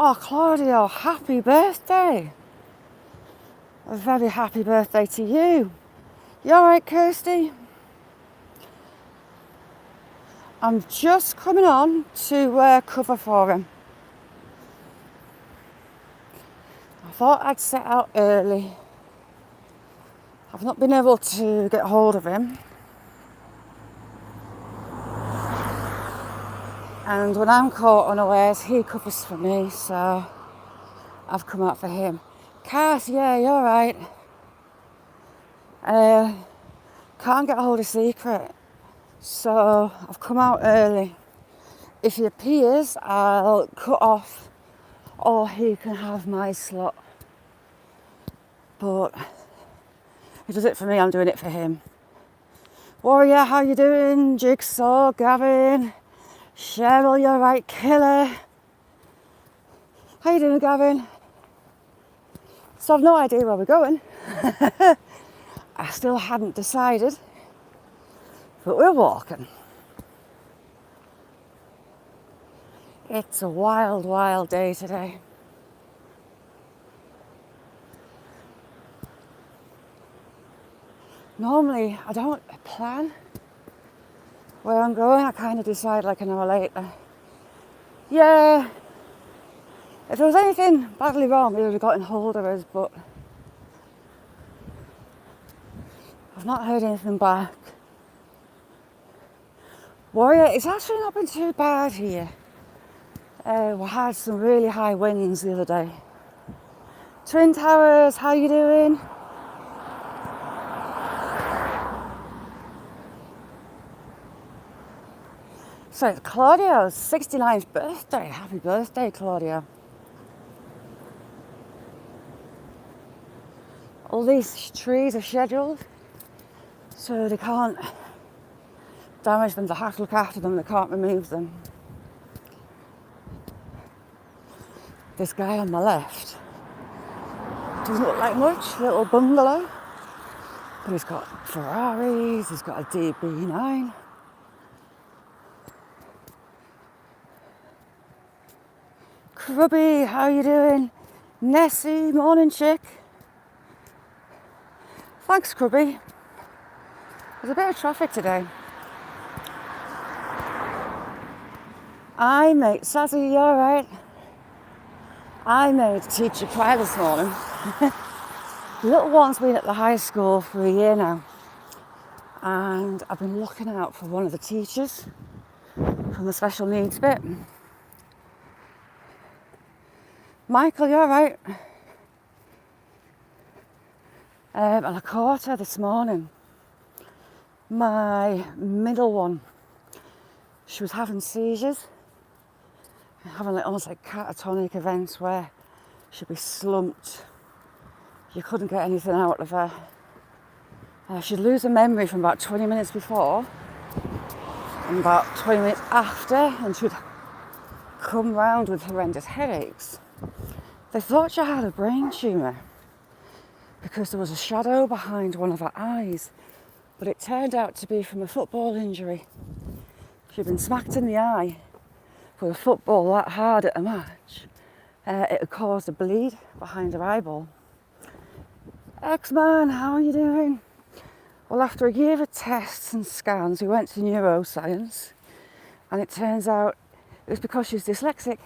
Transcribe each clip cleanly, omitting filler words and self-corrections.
Oh, Claudio, happy birthday. A very happy birthday to you. You alright, Kirsty? I'm just coming on to cover for him. I thought I'd set out early. I've not been able to get hold of him. And when I'm caught unawares, he covers for me, so I've come out for him. Cass, yeah, you're alright. Can't get hold of Secret, so I've come out early. If he appears, I'll cut off, or he can have my slot. But he does it for me, I'm doing it for him. Warrior, how you doing? Jigsaw, Gavin, Cheryl, you're right, Killer. How you doing, Gavin? So I've no idea where we're going. I still hadn't decided, but we're walking. It's a wild, wild day today. Normally, I don't plan where I'm going. I kind of decide like an hour later. Yeah, if there was anything badly wrong, we would have gotten hold of us, but I've not heard anything back. Warrior, it's actually not been too bad here. We had some really high winds the other day. Twin Towers, how you doing? So it's Claudio's 69th birthday. Happy birthday, Claudio. All these trees are scheduled, so they can't damage them. They have to look after them. They can't remove them. This guy on my left doesn't look like much, little bungalow, but he's got Ferraris, he's got a DB9. Grubby, how you doing? Nessie, morning chick. Thanks, Grubby. There's a bit of traffic today. I mate, Sazzy, you alright? I made teacher cry this morning. The little one's been at the high school for a year now, and I've been looking out for one of the teachers from the special needs bit. Michael, you alright? And I caught her this morning. My middle one, she was having seizures, having like almost like catatonic events where she'd be slumped. You couldn't get anything out of her. She'd lose her memory from about 20 minutes before and about 20 minutes after, and she'd come round with horrendous headaches. They thought she had a brain tumour because there was a shadow behind one of her eyes, but it turned out to be from a football injury. She'd been smacked in the eye with a football that hard at a match. It had caused a bleed behind her eyeball. X-Man, how are you doing? Well, after a year of tests and scans, we went to neuroscience, and it turns out it was because she's dyslexic.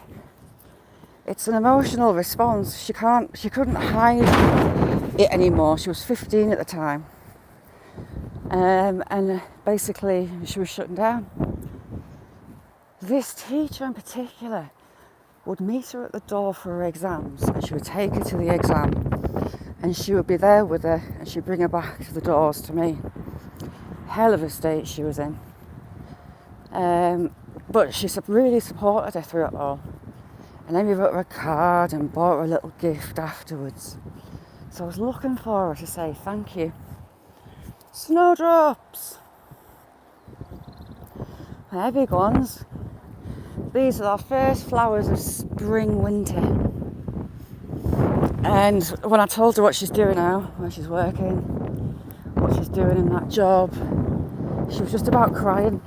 It's an emotional response. She couldn't hide it anymore. She was 15 at the time. And basically she was shutting down. This teacher in particular would meet her at the door for her exams, and she would take her to the exam, and she would be there with her, and she'd bring her back to the doors to me. Hell of a state she was in. But she really supported her through it all. And then we wrote her a card and bought her a little gift afterwards. So I was looking for her to say thank you. Snowdrops. They're big ones. These are our first flowers of spring, winter. And when I told her what she's doing now, where she's working, what she's doing in that job, she was just about crying.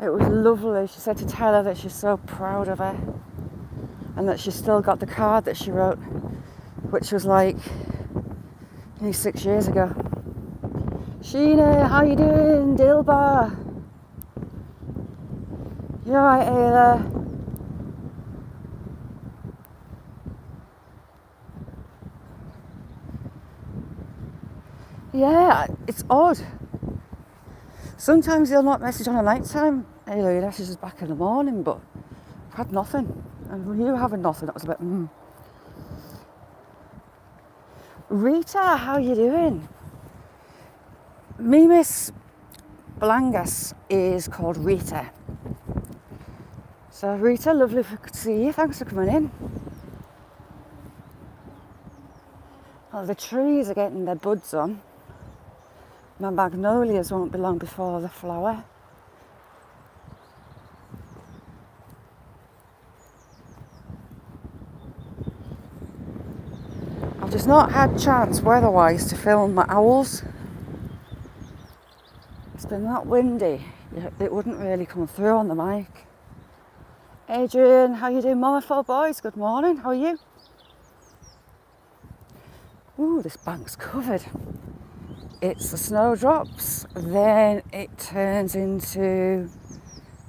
It was lovely. She said to tell her that she's so proud of her. And and that she's still got the card that she wrote, which was like nearly 6 years ago. Sheena, how you doing? Dilbar. You alright, Ayla? Yeah, it's odd. Sometimes he'll not message on a night time. Ayla, he messages back in the morning, but I've had nothing. And when you having nothing, that was a bit, Rita, how you doing? Mimis Belangas is called Rita. So Rita, lovely if I could see you. Thanks for coming in. Well, the trees are getting their buds on. My magnolias won't be long before the flower. I've just not had chance weather-wise to film my owls. It's been that windy, it wouldn't really come through on the mic. Adrian, how you doing? Mama 4 boys, good morning, how are you? Ooh, this bank's covered. It's the snowdrops, then it turns into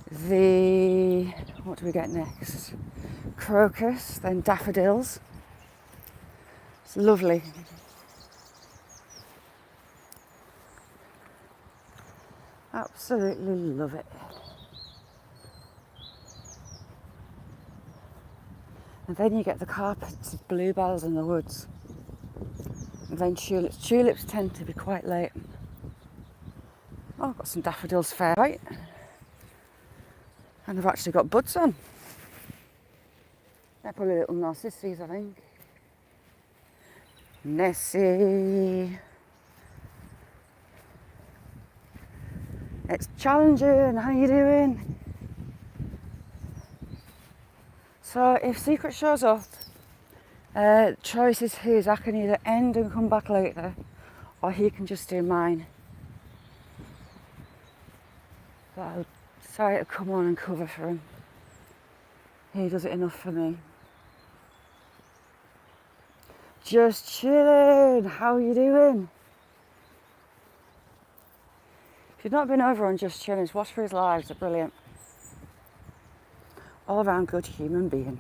the, what do we get next? Crocus, then daffodils. It's lovely. Absolutely love it. And then you get the carpets of bluebells in the woods. And then tulips. Tulips tend to be quite late. Oh, I've got some daffodils fair right. And I've actually got buds on. They're probably little narcissus, I think. Nessie. It's challenging, how you doing? So if Secret shows up, choice is his. I can either end and come back later, or he can just do mine. But I'll decide to come on and cover for him. He does it enough for me. Just chilling, how you doing? If you've not been over on Just Chilling, watch for his lives, they're brilliant. All around good human being.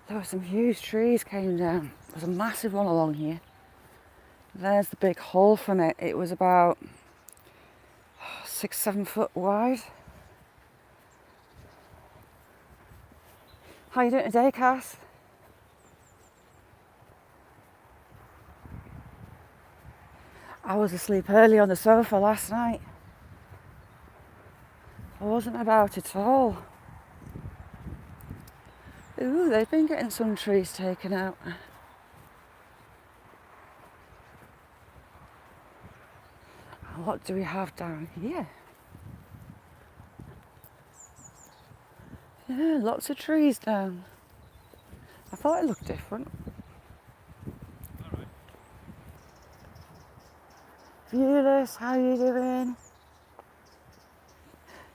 There were some huge trees came down. There's a massive one along here. There's the big hole from it. It was about 6-7 foot wide. How you doing today, Cass? I was asleep early on the sofa last night. I wasn't about at all. Ooh, they've been getting some trees taken out. What do we have down here? Yeah, lots of trees down. I thought it looked different. Viewless, how you doing?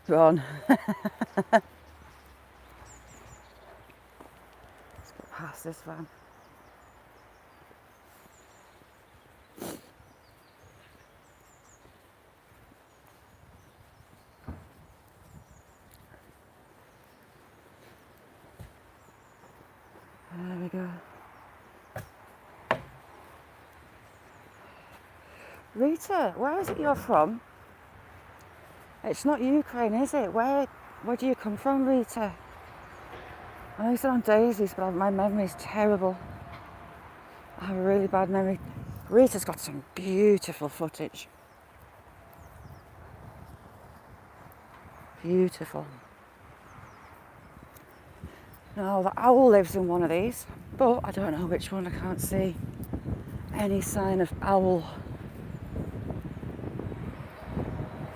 Ron. Let's get past this van. There we go. Rita, where is it you're from? It's not Ukraine, is it? Where do you come from, Rita? I know you said on Daisies, but my memory's terrible. I have a really bad memory. Rita's got some beautiful footage. Beautiful. Now, the owl lives in one of these, but I don't know which one. I can't see any sign of owl.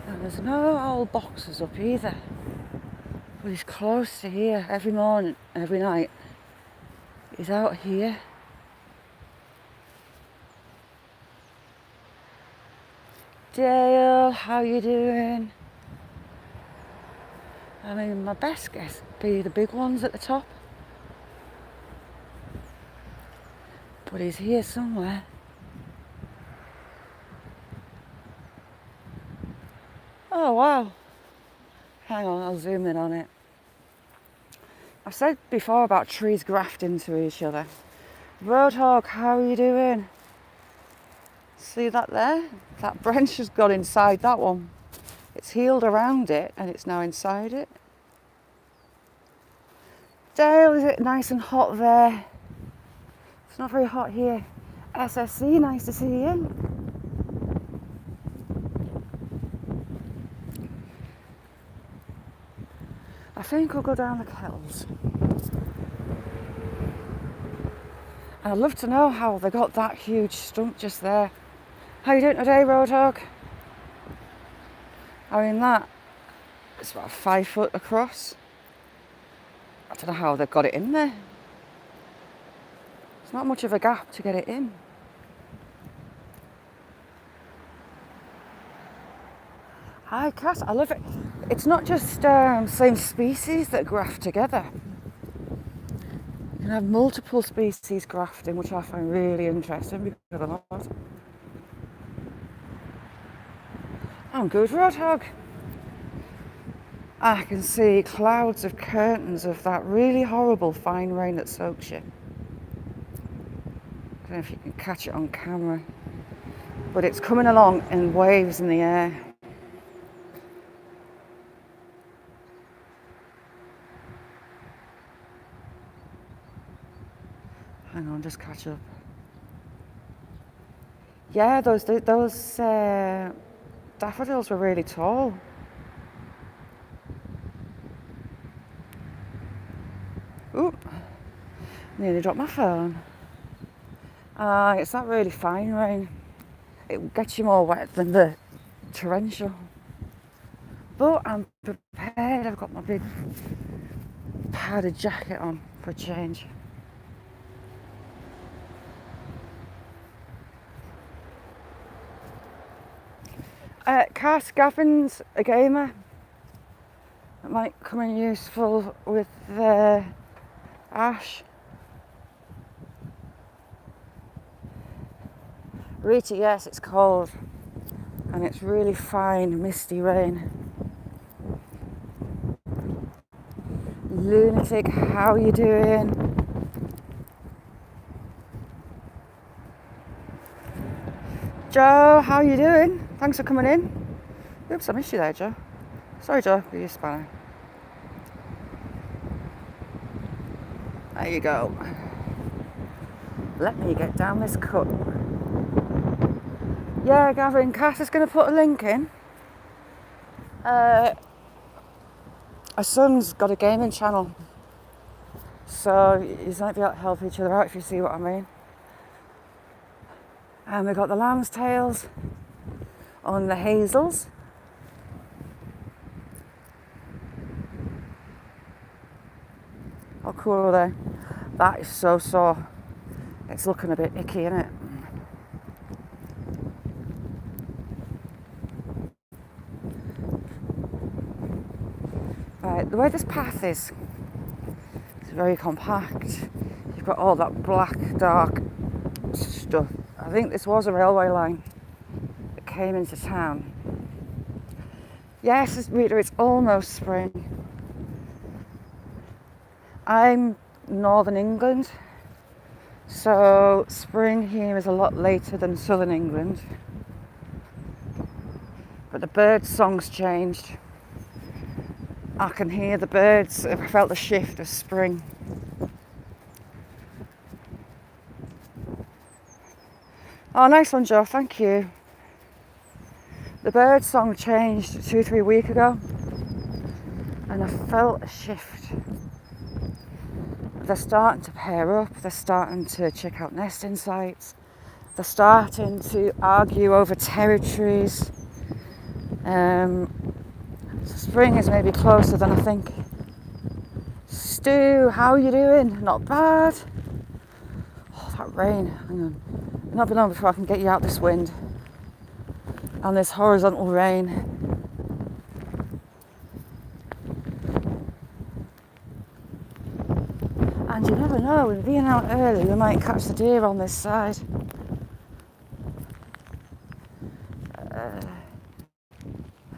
And there's no owl boxes up either. But he's close to here every morning, every night. He's out here. Dale, how you doing? I mean, my best guess would be the big ones at the top. But he's here somewhere. Oh, wow. Hang on, I'll zoom in on it. I've said before about trees grafting into each other. Roadhog, how are you doing? See that there? That branch has got inside that one. It's healed around it and it's now inside it. Dale, is it nice and hot there? It's not very hot here. SSC, nice to see you. I think we'll go down the kettles. And I'd love to know how they got that huge stump just there. How you doing today, Roadhog? I mean, that is about 5 foot across. I don't know how they've got it in there. It's not much of a gap to get it in. Hi, Cass, I love it. It's not just same species that graft together. You can have multiple species grafting, which I find really interesting because I'm not. I'm good, Roadhog. I can see clouds of curtains of that really horrible fine rain that soaks you. I don't know if you can catch it on camera, but it's coming along in waves in the air. Hang on, just catch up. Yeah, those daffodils were really tall. Oop, nearly dropped my phone. It's not really fine rain. It gets you more wet than the torrential. But I'm prepared. I've got my big padded jacket on for a change. Cass, Gavin's a gamer. It might come in useful with Ash. Rita, yes, it's cold. And it's really fine, misty rain. Lunatic, how are you doing? Joe, how are you doing? Thanks for coming in. Oops, I missed you there, Joe. Sorry, Joe, for your spanner. There you go. Let me get down this cut. Yeah, Gavin, Cass is going to put a link in. Our son's got a gaming channel, so you might be able to help each other out if you see what I mean. And we've got the lamb's tails on the hazels. How cool are they? That is so sore. It's looking a bit icky, isn't it? Right, the way this path is, it's very compact. You've got all that black, dark stuff. I think this was a railway line that came into town. Yes, Rita, it's almost spring. I'm Northern England, so spring here is a lot later than Southern England. But the bird song's changed. I can hear the birds. I felt the shift of spring. Oh, nice one, Joe. Thank you. The bird song changed 2-3 weeks ago, and I felt a shift. They're starting to pair up. They're starting to check out nesting sites. They're starting to argue over territories. Spring is maybe closer than I think. Stu, how are you doing? Not bad. Oh, that rain. Hang on. Not been long before I can get you out this wind. and this horizontal rain. And you never know, with being out early, we might catch the deer on this side.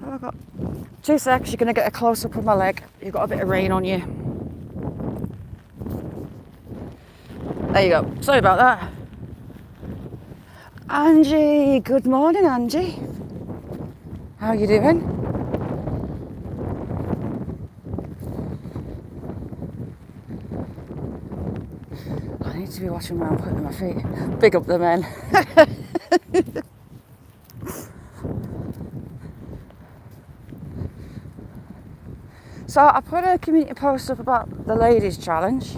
I've got 2 seconds, you're going to get a close-up of my leg. You've got a bit of rain on you. There you go. Sorry about that. Angie, good morning, Angie. How are you doing? I need to be watching where I'm putting my feet. Big up the men. So I put a community post up about the ladies challenge.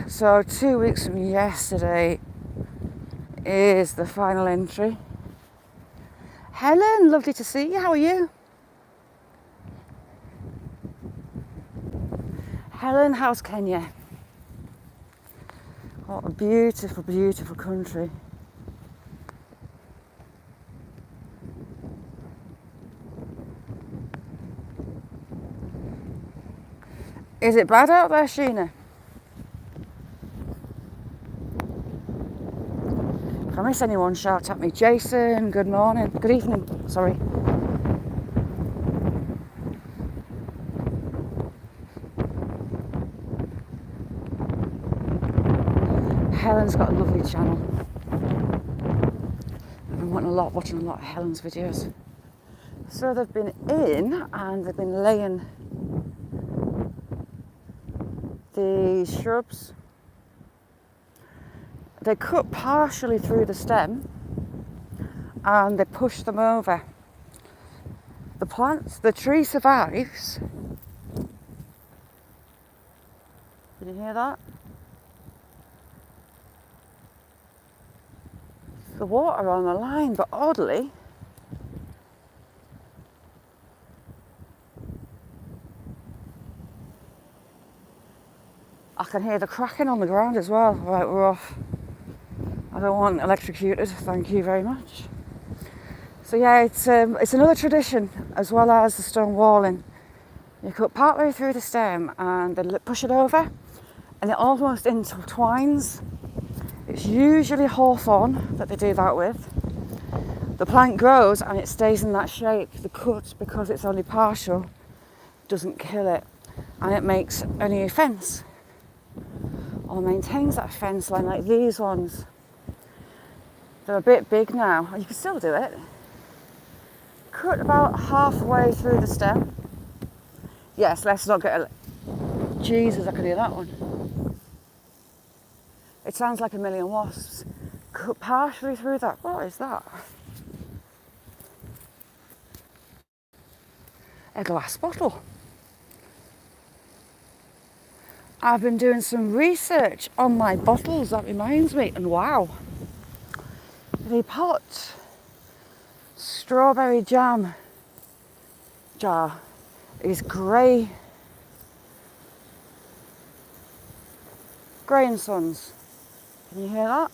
So 2 weeks from yesterday is the final entry. Helen, lovely to see you. How are you? Helen, how's Kenya? What a beautiful, beautiful country. Is it bad out there, Sheena? If I miss anyone, shout at me. Jason, good morning. Good evening, sorry. Helen's got a lovely channel. I've been watching a lot of Helen's videos. So they've been in and they've been laying the shrubs. They cut partially through the stem and they push them over. The tree survives. Can you hear that? The water on the line, but oddly, I can hear the cracking on the ground as well. Right, we're off. I don't want electrocuted, thank you very much. So yeah, it's another tradition as well as the stone walling. You cut partway through the stem and then push it over and it almost intertwines. It's usually hawthorn that they do that with. The plant grows and it stays in that shape. The cut, because it's only partial, doesn't kill it and it makes a new fence or maintains that fence line like these ones. They're a bit big now. You can still do it. Cut about halfway through the stem. Yes, let's not get Jesus, I could hear that one. It sounds like a million wasps. Cut partially through that. What is that? A glass bottle. I've been doing some research on my bottles, that reminds me, and wow. The pot strawberry jam jar is Grey and Sons. Can you hear that?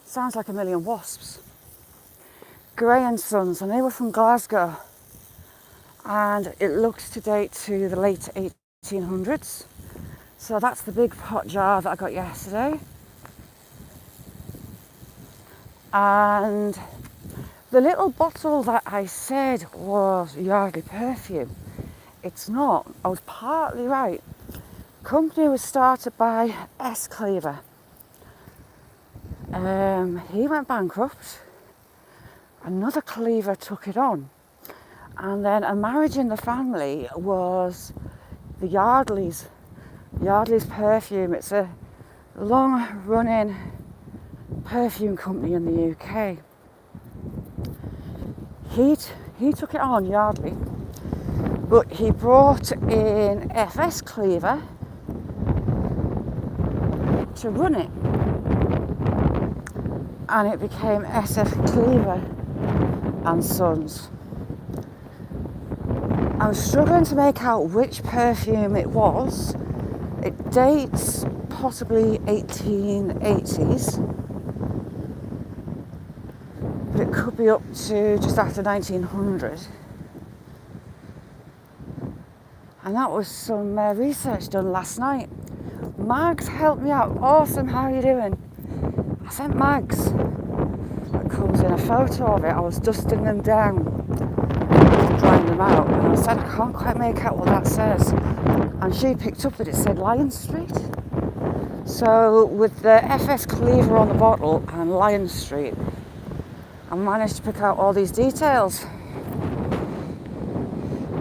Sounds like a million wasps. Grey and Sons, and they were from Glasgow, and it looked to date to the late 1800s. So that's the big pot jar that I got yesterday. And the little bottle that I said was Yardley perfume, it's not. I was partly right. The company was started by S. Cleaver. He went bankrupt. Another Cleaver took it on. And then a marriage in the family was the Yardley's perfume. It's a long-running perfume company in the UK. He took it on, Yardley, but he brought in FS Cleaver to run it, and it became SF Cleaver and Sons. I was struggling to make out which perfume it was, It dates possibly 1880s, but it could be up to just after 1900. And that was some research done last night. Mags helped me out. Awesome, how are you doing? I sent Mags that comes in a photo of it. I was dusting them down, drying them out, and I said I can't quite make out what that says. And she picked up that it said Lion Street. So with the FS Cleaver on the bottle and Lion Street, I managed to pick out all these details.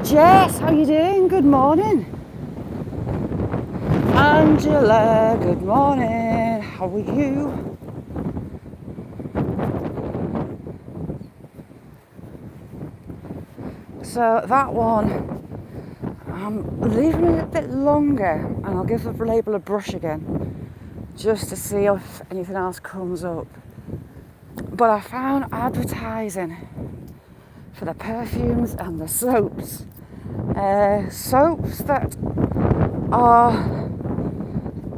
Jess, how you doing? Good morning. Angela, good morning. How are you? So that one, I'm leaving it a bit longer, and I'll give the label a brush again, just to see if anything else comes up. But I found advertising for the perfumes and the soaps. Soaps that are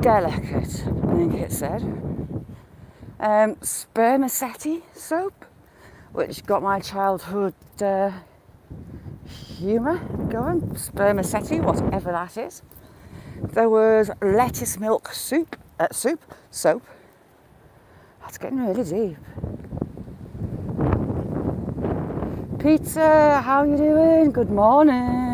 delicate, I think it said. Spermaceti soap, which got my childhood humour going. Spermaceti, whatever that is. There was lettuce milk soap. That's getting really deep. Pizza, how you doing? Good morning.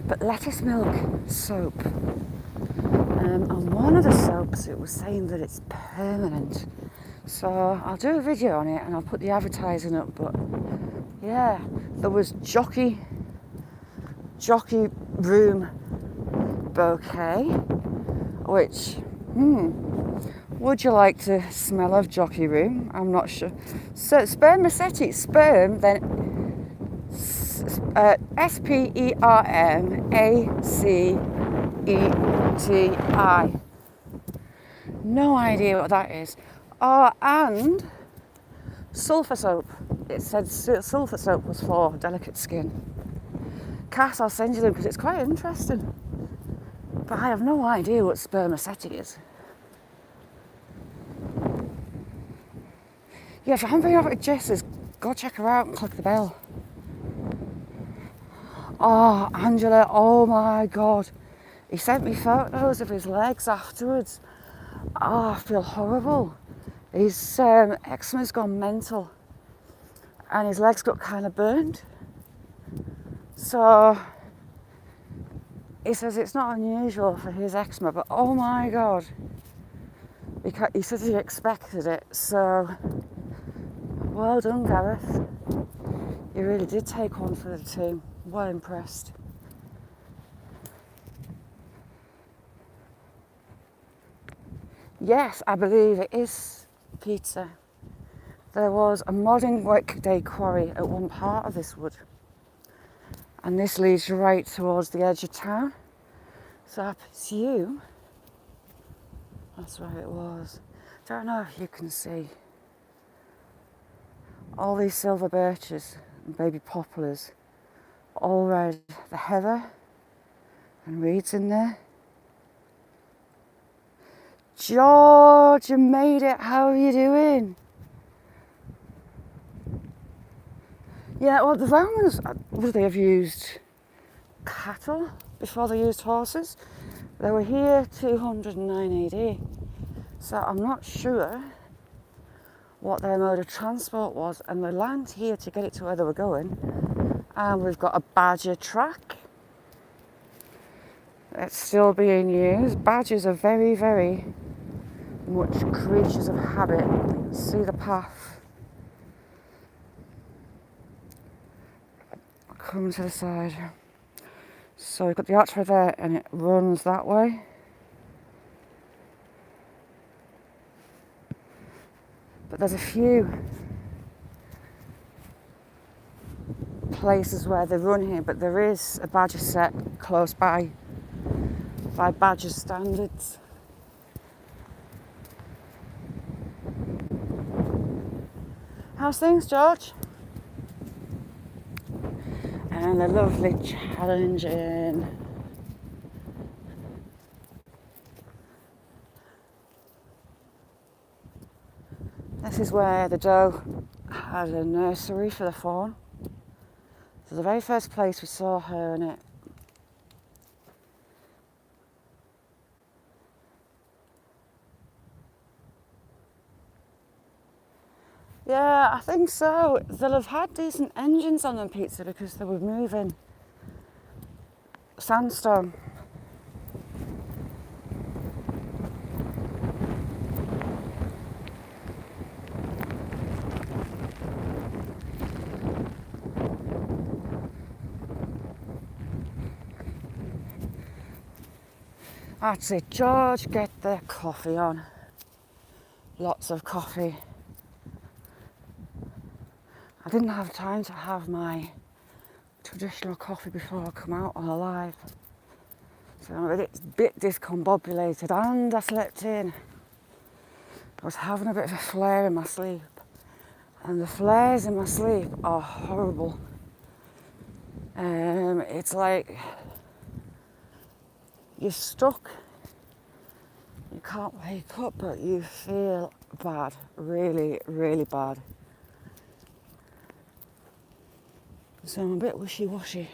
But lettuce milk soap. And one of the soaps, it was saying that it's permanent. So I'll do a video on it and I'll put the advertising up. But yeah, there was Jockey Room Bouquet, which, would you like to smell of Jockey Room? I'm not sure. So spermaceti, sperm, then SPERMACETI. No idea what that is. Oh, and sulphur soap. It said sulphur soap was for delicate skin. Cass, I'll send you them because it's quite interesting. But I have no idea what spermaceti is. Yeah, if you haven't been over to Jess's, go check her out and click the bell. Oh, Angela, oh my God. He sent me photos of his legs afterwards. Oh, I feel horrible. His eczema's gone mental and his legs got kind of burned. So he says it's not unusual for his eczema, but oh my God. He says he expected it, so well done, Gareth. You really did take one for the team. Well impressed. Yes, I believe it is pizza. There was a modern workday quarry at one part of this wood. And this leads right towards the edge of town. So I presume that's where it was. Don't know if you can see all these silver birches and baby poplars, all red. The heather and reeds in there. George, you made it. How are you doing? Yeah, well, the Romans, would they have used cattle before they used horses? They were here 209 AD. So I'm not sure what their mode of transport was. And they land here to get it to where they were going. And we've got a badger track. It's still being used. Badgers are very, very much creatures of habit. See the path. Come to the side. So we've got the archway there and it runs that way. But there's a few places where they run here, but there is a badger set close by badger standards. How's things, George? And a lovely challenging is where the doe had a nursery for the fawn. So the very first place we saw her in it. Yeah, I think so. They'll have had decent engines on them, Pizza, because they were moving sandstone. I'd say, George, get the coffee on. Lots of coffee. I didn't have time to have my traditional coffee before I come out on a live. So I'm a bit discombobulated and I slept in. I was having a bit of a flare in my sleep. And the flares in my sleep are horrible. It's like you're stuck. You can't wake up, but you feel bad. Really, really bad. So I'm a bit wishy-washy.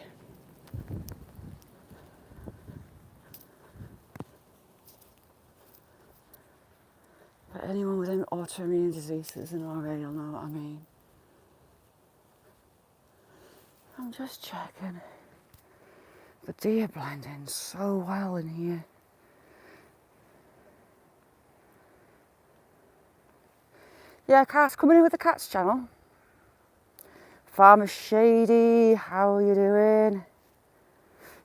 But anyone with autoimmune diseases and RA will know what I mean. I'm just checking. The deer blend in so well in here. Yeah, Cat's coming in with the Cats channel. Farmer Shady, how are you doing?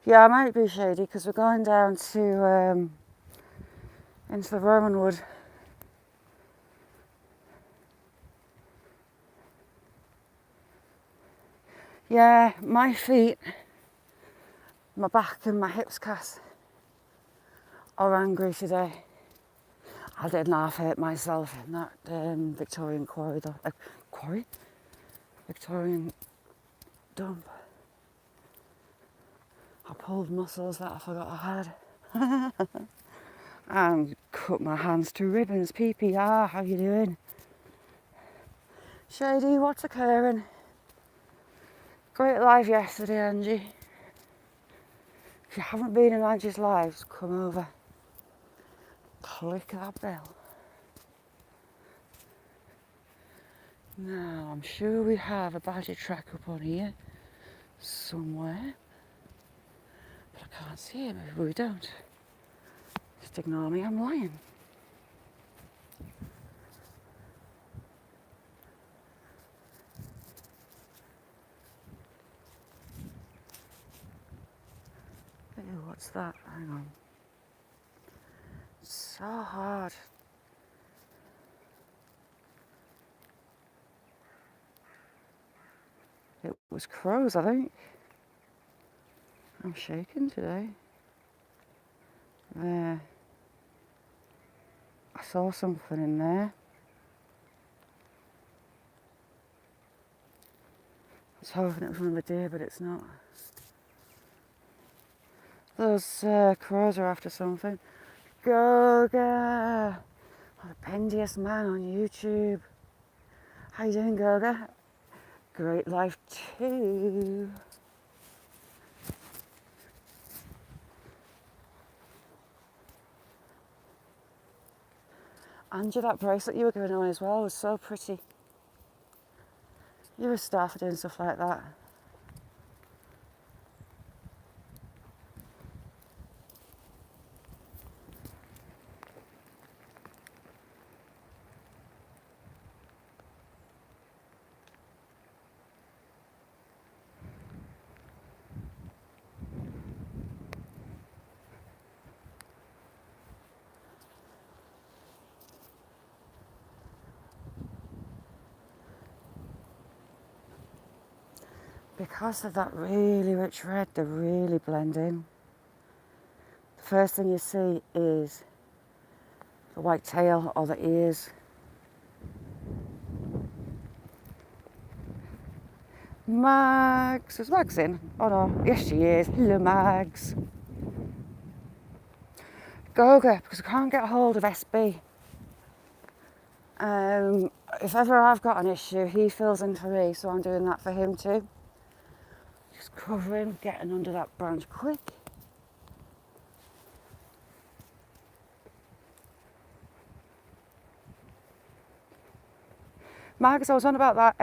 Yeah, I might be Shady because we're going down to into the Roman Wood. Yeah, my feet, my back and my hips, Cass, are angry today. I didn't half hurt myself in that Victorian quarry, though. Quarry? Victorian dump. I pulled muscles that I forgot I had. And cut my hands to ribbons. PPR, how you doing? Shady, what's occurring? Great live yesterday, Angie. If you haven't been in Angie's lives, come over. Click that bell. Now, I'm sure we have a badger track up on here somewhere. But I can't see him if we don't. Just ignore me, I'm lying. Ew, what's that? Hang on. It's so hard. It was crows, I think. I'm shaking today. There. I saw something in there. I was hoping it was one of the deer, but it's not. Those crows are after something. Goga! Oh, the pendiest man on YouTube. How you doing, Goga? Great life too. Angie, that bracelet you were going on as well was so pretty. You're a star for doing stuff like that. Because of that really rich red, they really blend in. The first thing you see is the white tail or the ears. Mags, is Mags in? Oh no, yes she is. Hello Mags. Goga, because I can't get a hold of SB. If ever I've got an issue, he fills in for me, so I'm doing that for him too. Just covering, getting under that branch quick. Marcus, I was on about that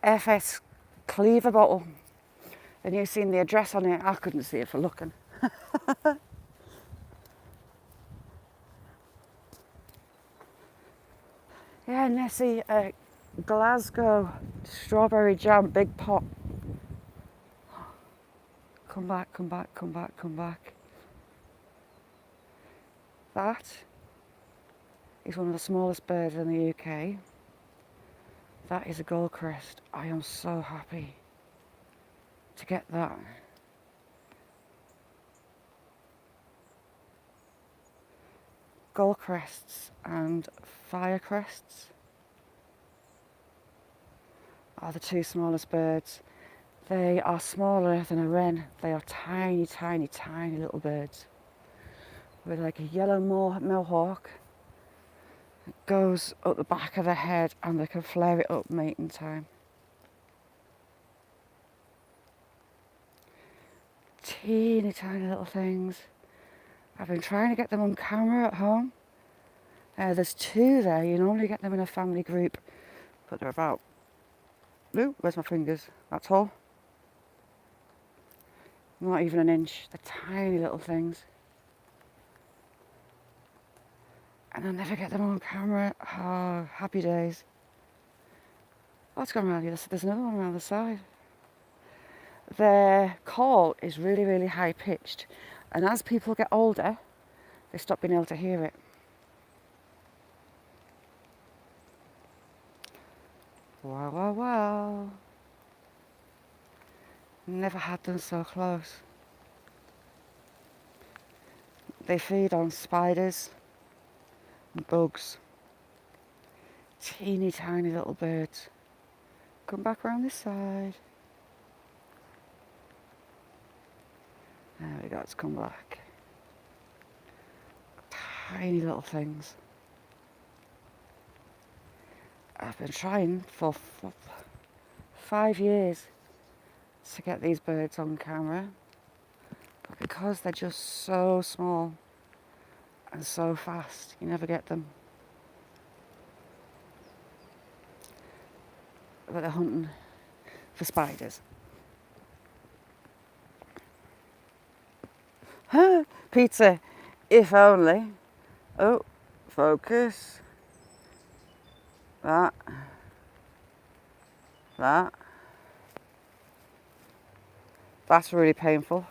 FS Cleaver bottle, and you seen the address on it. I couldn't see it for looking. Yeah, Nessie, Glasgow strawberry jam, big pot. Come back, come back, come back, come back. That is one of the smallest birds in the UK. That is a goldcrest. I am so happy to get that. Goldcrests and firecrests are the two smallest birds. They are smaller than a wren. They are tiny, tiny, tiny little birds with like a yellow mohawk. It goes up the back of the head and they can flare it up mating time. Teeny tiny little things. I've been trying to get them on camera at home. There's two there. You normally get them in a family group, but they're about, ooh, where's my fingers? That tall. Not even an inch. They're tiny little things. And I never get them on camera. Oh, happy days. Oh, it's gone around the other side. There's another one around the side. Their call is really, really high pitched. And as people get older, they stop being able to hear it. Wow, wow, wow. Never had them so close. They feed on spiders and bugs. Teeny tiny little birds. Come back around this side. There we go, it's come back. Tiny little things. I've been trying for 5 years to get these birds on camera, but because they're just so small and so fast, you never get them. But they're hunting for spiders. Pizza, if only. Oh, focus. That. That's really painful.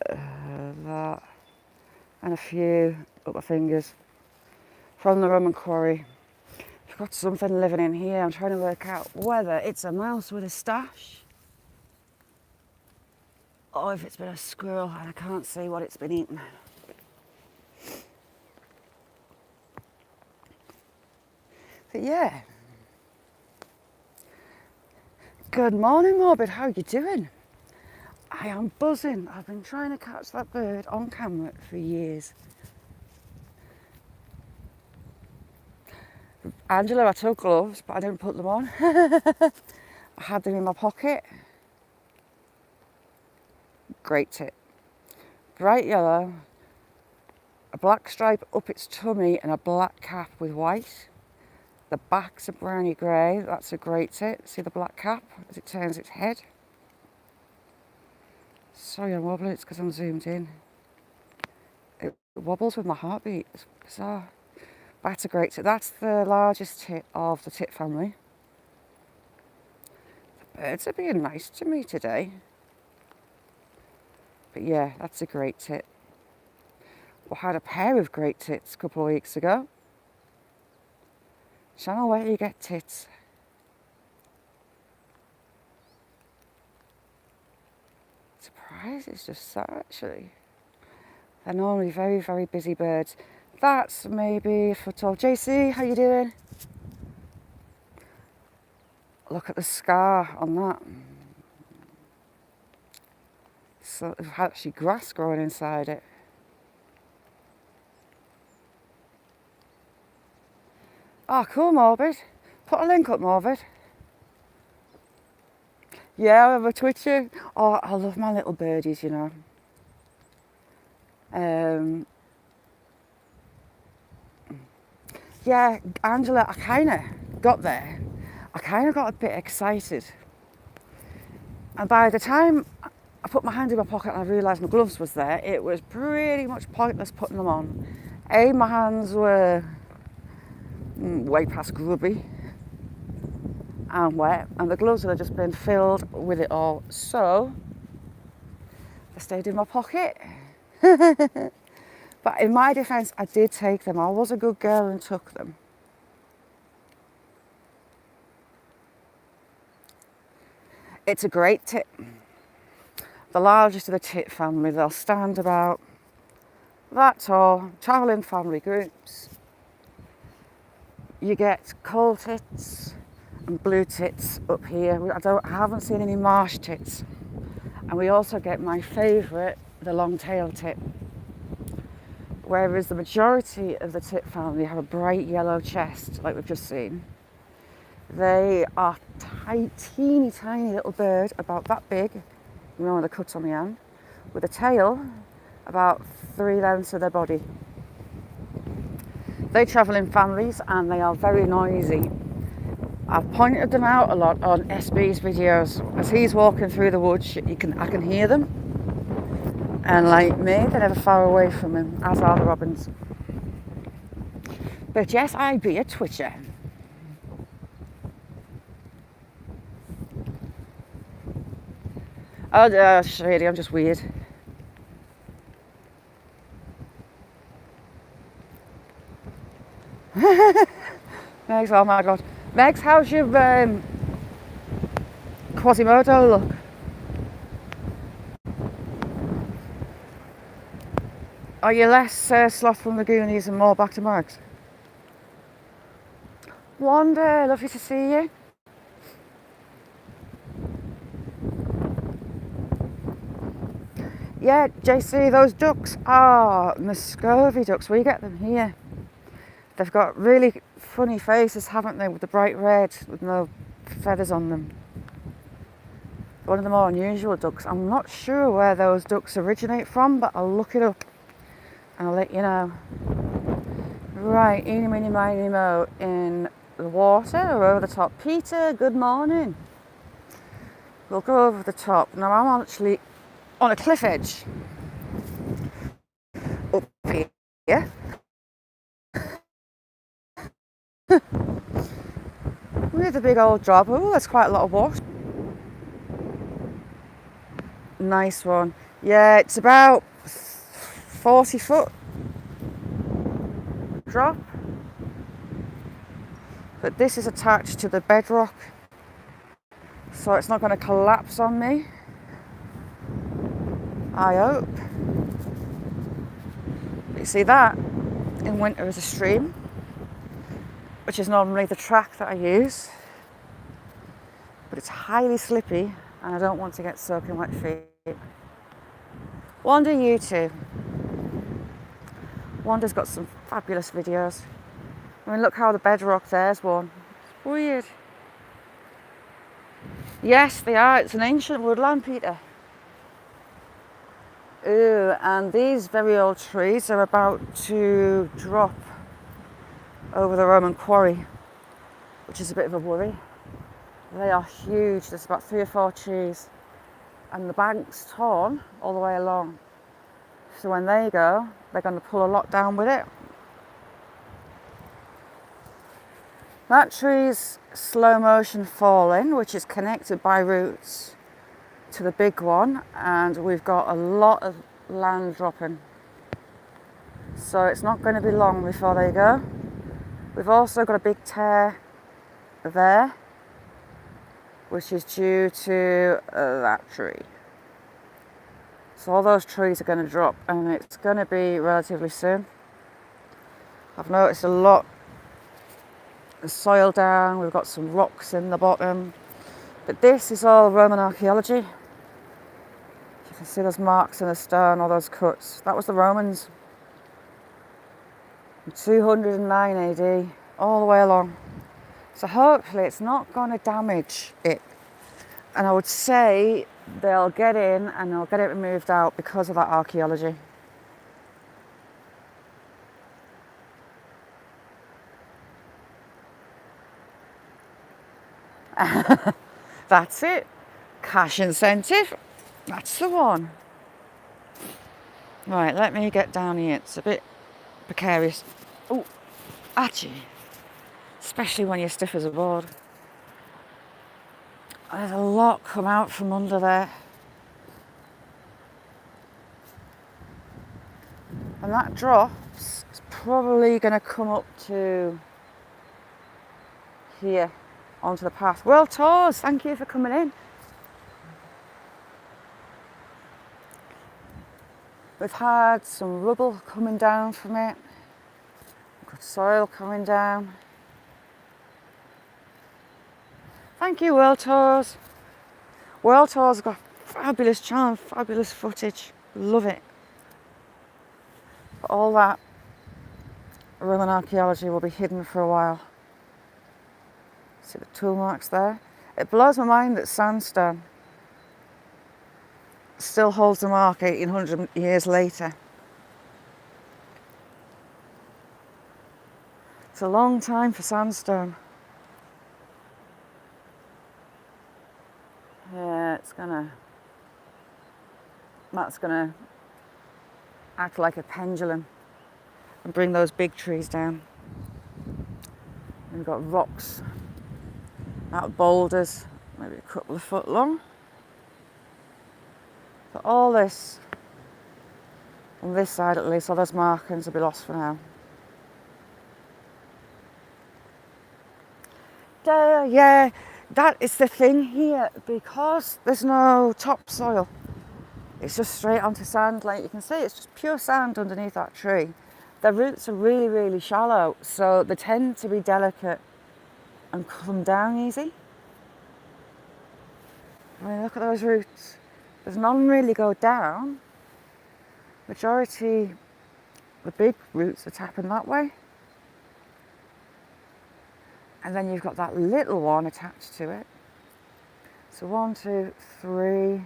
That. And a few up my fingers from the Roman quarry. I've got something living in here. I'm trying to work out whether it's a mouse with a stash or if it's been a squirrel and I can't see what it's been eating. But yeah. Good morning, Morbid. How are you doing? I am buzzing. I've been trying to catch that bird on camera for years. Angela, I took gloves, but I didn't put them on. I had them in my pocket. Great tit. Bright yellow, a black stripe up its tummy and a black cap with white. The back's a browny grey. That's a great tit. See the black cap as it turns its head? Sorry I'm wobbling, it's because I'm zoomed in. It wobbles with my heartbeat. It's bizarre. That's a great tit. That's the largest tit of the tit family. The birds are being nice to me today. But yeah, that's a great tit. We had a pair of great tits a couple of weeks ago. Channel where you get tits. Surprise, it's just that actually. They're normally very, very busy birds. That's maybe a foot tall. JC, how you doing? Look at the scar on that. So there's actually grass growing inside it. Oh, cool, Morbid. Put a link up, Morbid. Yeah, I have a Twitter. Oh, I love my little birdies, you know. Yeah, Angela, I kind of got there. I kind of got a bit excited. And by the time I put my hand in my pocket and I realised my gloves was there, it was pretty much pointless putting them on. My hands were way past grubby and wet, and the gloves had just been filled with it all. So they stayed in my pocket. But in my defence, I did take them. I was a good girl and took them. It's a great tit. The largest of the tit family. They'll stand about that tall, travel in family groups. You get coal tits and blue tits up here. I haven't seen any marsh tits. And we also get my favourite, the long tail tit. Whereas the majority of the tit family have a bright yellow chest, like we've just seen. They are teeny tiny little bird, about that big, you know, with the cut on the end, with a tail about 3 lengths of their body. They travel in families and they are very noisy. I've pointed them out a lot on SB's videos. As he's walking through the woods, I can hear them. And like me, they're never far away from him, as are the robins. But yes, I be a twitcher. Oh, shady, I'm just weird. Megs, oh my god. Megs, how's your Quasimodo look? Are you less sloth from the Goonies and more back to Marks? Wanda, lovely to see you. Yeah, JC, those ducks are Muscovy ducks. We get them here. They've got really funny faces, haven't they, with the bright red with no feathers on them. One of the more unusual ducks. I'm not sure where those ducks originate from, but I'll look it up and I'll let you know. Right, eeny, meeny, miny, mo in the water or over the top. Peter, good morning. We'll go over the top. Now I'm actually on a cliff edge up here. With a big old drop. Oh, that's quite a lot of water. Nice one. Yeah, it's about 40 foot drop. But this is attached to the bedrock, so it's not going to collapse on me. I hope. You see that in winter is a stream, which is normally the track that I use, but it's highly slippy and I don't want to get soaking wet feet. Wanda, you too. Wanda's got some fabulous videos. I mean, look how the bedrock there's one. It's weird. Yes, they are. It's an ancient woodland, Peter. Ooh, and these very old trees are about to drop over the Roman quarry, which is a bit of a worry. They are huge. There's about 3 or 4 trees, and the bank's torn all the way along. So when they go, they're going to pull a lot down with it. That tree's slow motion falling, which is connected by roots to the big one, and we've got a lot of land dropping. So it's not going to be long before they go. We've also got a big tear there, which is due to that tree. So all those trees are going to drop, and it's going to be relatively soon. I've noticed a lot of soil down, we've got some rocks in the bottom, but this is all Roman archaeology. You can see those marks in the stone, all those cuts. That was the Romans in 209 AD. all the way along. So hopefully it's not going to damage it. And I would say they'll get in and they'll get it removed out because of that archaeology. That's it. Cash incentive. That's the one. Right, let me get down here. It's a bit precarious. Oh, actually, especially when you're stiff as a board. There's a lot come out from under there. And that drops is probably going to come up to here onto the path. World Tours, thank you for coming in. We've had some rubble coming down from it. Good soil coming down. Thank you, World Tours. World Tours have got fabulous charm, fabulous footage. Love it. But all that Roman archaeology will be hidden for a while. See the tool marks there? It blows my mind that sandstone still holds the mark 1800 years later. It's a long time for sandstone. Yeah, that's gonna act like a pendulum and bring those big trees down. And we've got rocks out of boulders, maybe a couple of foot long. But all this, on this side at least, all those markings will be lost for now. Yeah, that is the thing here, because there's no topsoil. It's just straight onto sand, like you can see, it's just pure sand underneath that tree. The roots are really, really shallow, so they tend to be delicate and come down easy. I mean, look at those roots. There's none really go down. Majority, the big roots are tapping that way. And then you've got that little one attached to it. So 1, 2, 3,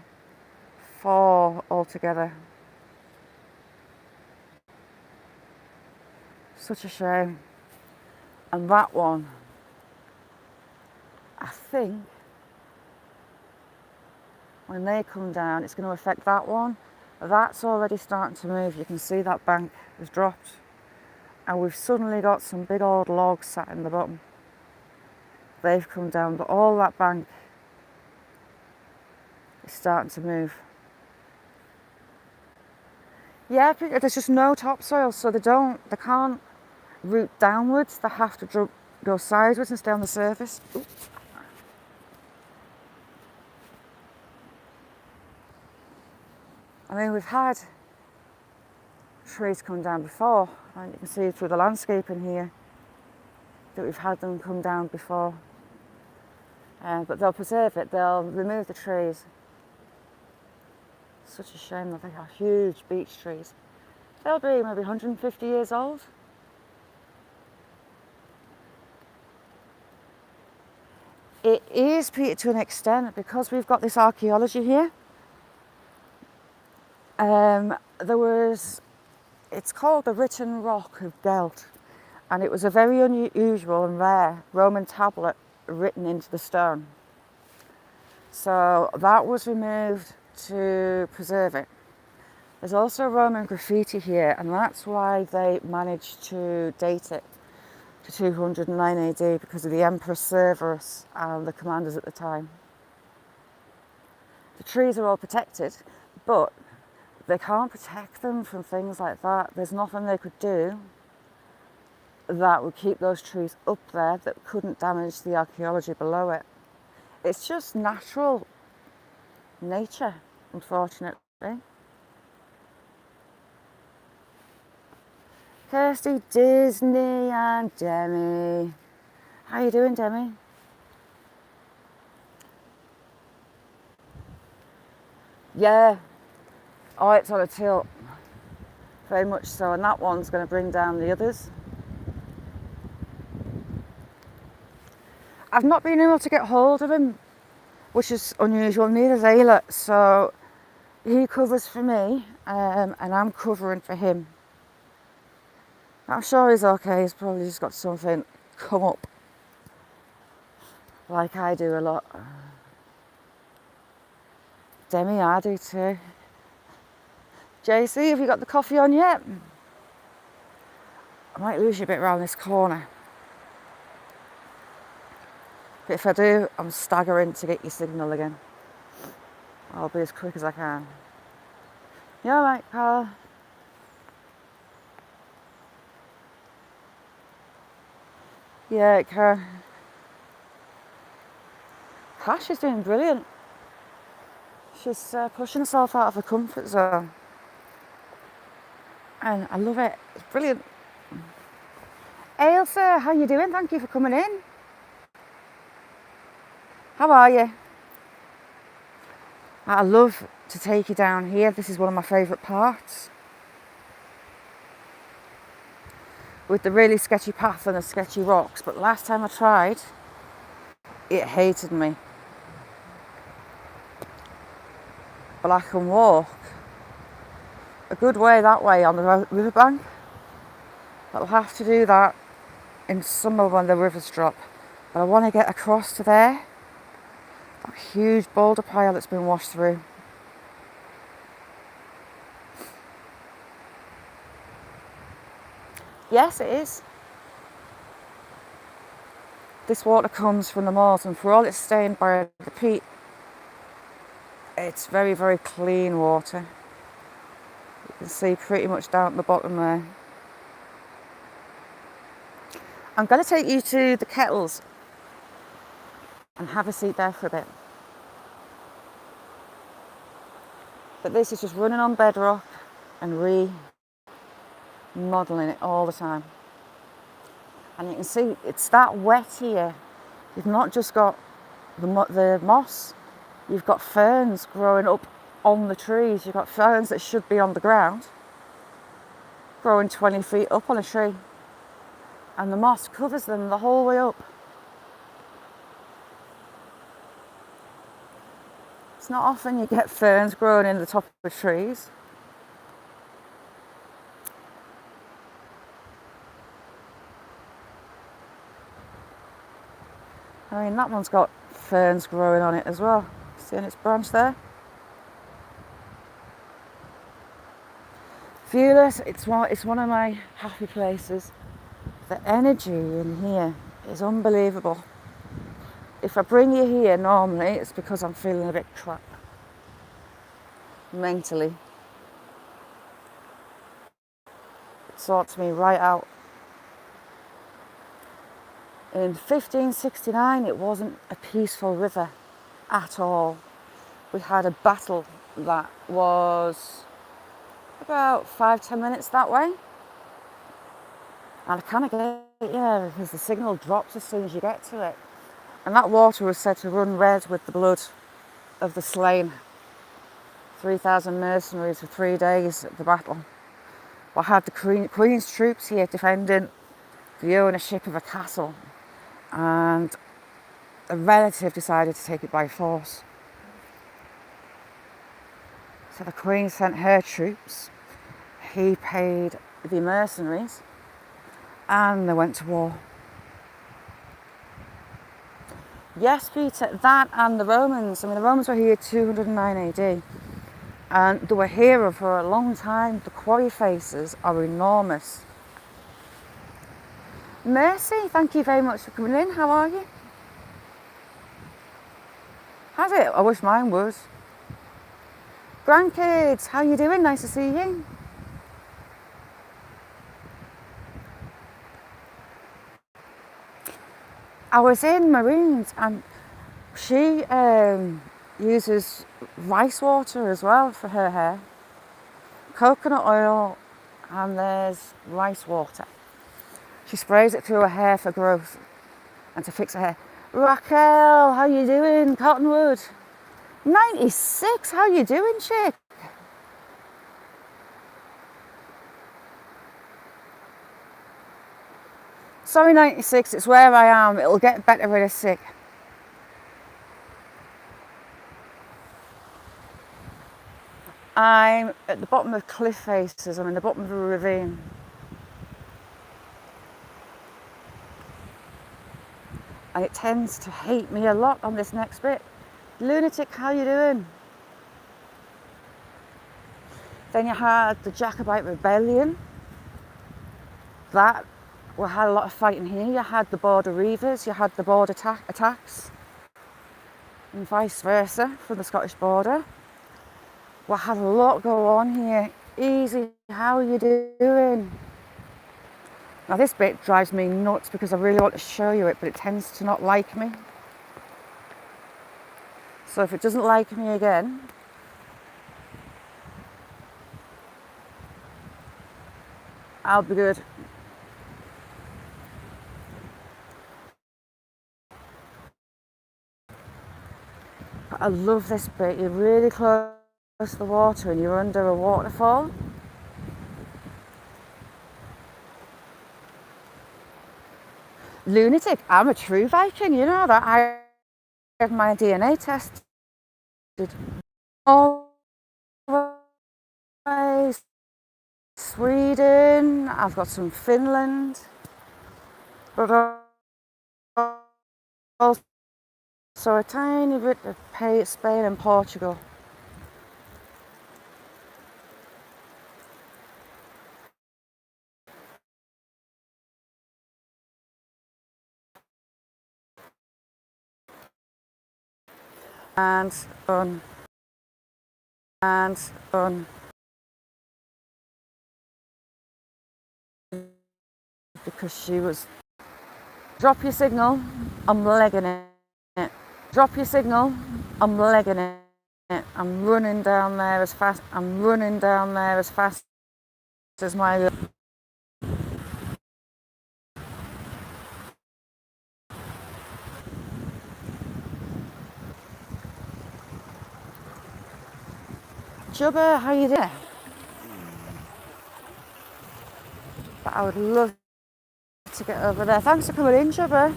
4 altogether. Such a shame. And that one, I think, when they come down, it's going to affect that one. That's already starting to move. You can see that bank has dropped. And we've suddenly got some big old logs sat in the bottom. They've come down, but all that bank is starting to move. Yeah, there's just no topsoil, so they can't root downwards. They have to go sideways and stay on the surface. Oops. I mean, we've had trees come down before, and you can see through the landscaping here that we've had them come down before. But they'll preserve it, they'll remove the trees. Such a shame that they are huge beech trees. They'll be maybe 150 years old. It is, Peter, to an extent, because we've got this archaeology here. It's called the Written Rock of Gelt, and it was a very unusual and rare Roman tablet written into the stone. So that was removed to preserve it. There's also Roman graffiti here, and that's why they managed to date it to 209 AD, because of the Emperor Severus and the commanders at the time. The trees are all protected, but they can't protect them from things like that. There's nothing they could do that would keep those trees up there that couldn't damage the archaeology below it. It's just natural nature, unfortunately. Kirsty, Disney and Demi. How you doing, Demi? Yeah. Oh, it's on a tilt. Very much so. And that one's going to bring down the others. I've not been able to get hold of him, which is unusual. Neither's Ayla, so he covers for me, and I'm covering for him. I'm sure he's okay. He's probably just got something come up, like I do a lot. Demi, I do too. JC, have you got the coffee on yet? I might lose you a bit around this corner. But if I do, I'm staggering to get your signal again. I'll be as quick as I can. You alright, Carl? Yeah, it can. Cash is doing brilliant. She's pushing herself out of her comfort zone. And I love it. It's brilliant. Ailsa, how you doing? Thank you for coming in. How are you? I love to take you down here. This is one of my favourite parts. With the really sketchy path and the sketchy rocks. But last time I tried, it hated me. But I can walk a good way that way on the riverbank. But I'll have to do that in summer when the rivers drop. But I want to get across to there. That huge boulder pile that's been washed through. Yes, it is. This water comes from the moors, and for all it's stained by the peat, it's very, very clean water. You can see pretty much down at the bottom there. I'm going to take you to the kettles and have a seat there for a bit. But this is just running on bedrock and remodelling it all the time. And you can see it's that wet here. You've not just got the moss, you've got ferns growing up on the trees. You've got ferns that should be on the ground, growing 20 feet up on a tree. And the moss covers them the whole way up. It's not often you get ferns growing in the top of trees. I mean, that one's got ferns growing on it as well. Seeing its branch there? Viewless, it's one of my happy places. The energy in here is unbelievable. If I bring you here normally, it's because I'm feeling a bit crap mentally. It sorts me right out. In 1569, it wasn't a peaceful river at all. We had a battle that was about 5-10 minutes that way. And I kind of get it, yeah, because the signal drops as soon as you get to it. And that water was said to run red with the blood of the slain. 3,000 mercenaries for 3 days at the battle. I had the Queen's troops here defending the ownership of a castle. And a relative decided to take it by force. So the Queen sent her troops. He paid the mercenaries. And they went to war. Yes, Peter, that and the Romans. I mean, the Romans were here 209 AD. And they were here for a long time. The quarry faces are enormous. Mercy, thank you very much for coming in. How are you? Has it? I wish mine would. Grandkids, how you doing? Nice to see you. I was in Maroons and she uses rice water as well for her hair. Coconut oil and there's rice water. She sprays it through her hair for growth and to fix her hair. Raquel, how you doing? Cottonwood. 96, how you doing, chick? Sorry 96, it's where I am. It'll get better when I'm sick. I'm at the bottom of cliff faces. I'm in the bottom of a ravine. And it tends to hate me a lot on this next bit. Lunatic, how you doing? Then you had the Jacobite Rebellion. That we had a lot of fighting here. You had the border reivers, you had the border attacks, and vice versa from the Scottish border. We had a lot go on here. Easy, how are you doing? Now this bit drives me nuts because I really want to show you it, but it tends to not like me. So if it doesn't like me again, I'll be good. But I love this bit. You're really close to the water and you're under a waterfall. Lunatic, I'm a true Viking, you know that. I had my DNA tested. Always. Sweden, I've got some Finland, but also a tiny bit of Spain and Portugal. And done. And done. Because she was, drop your signal, I'm legging it. Drop your signal, I'm legging it. I'm running down there as fast as my... Jubber, how you doing? But I would love to get over there. Thanks for coming in, Jubber.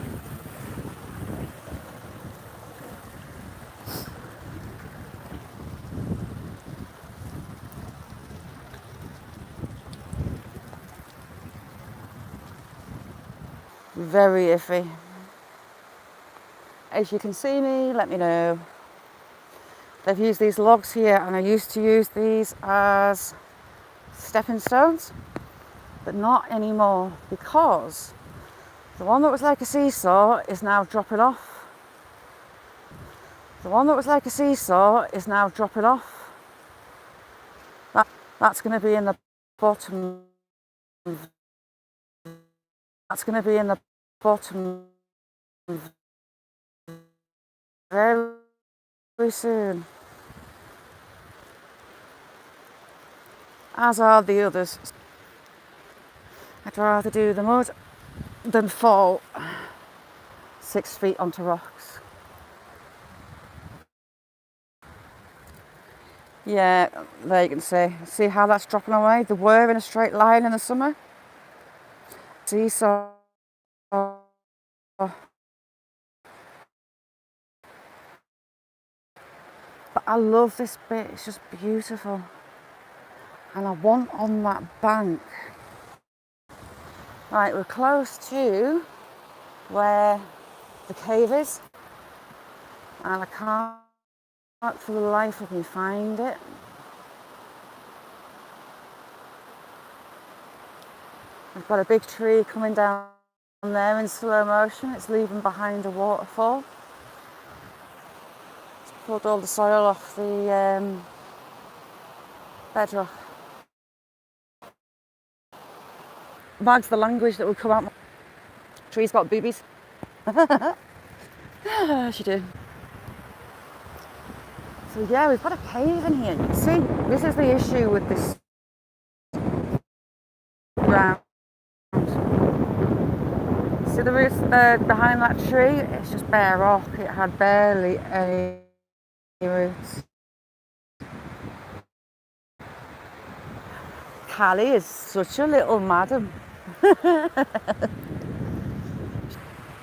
Very iffy. As you can see me, let me know. They've used these logs here, and I used to use these as stepping stones, but not anymore because the one that was like a seesaw is now dropping off. The one that was like a seesaw is now dropping off. That's going to be in the bottom. That's going to be in the bottom very soon. As are the others. I'd rather do the mud than fall 6 feet onto rocks. Yeah, there you can see how that's dropping away. They were in a straight line in the summer. Seesaw. But I love this bit, it's just beautiful. And I want on that bank. Right, we're close to where the cave is. And I can't for the life of me find it. I've got a big tree coming down there in slow motion. It's leaving behind a waterfall. It's pulled all the soil off the bedrock. Bag's the language that would come out. Tree's got boobies. She do. So yeah, we've got a cave in here. You can see, this is the issue with this ground. See the roots behind that tree? It's just bare rock. It had barely any roots. Callie is such a little madam.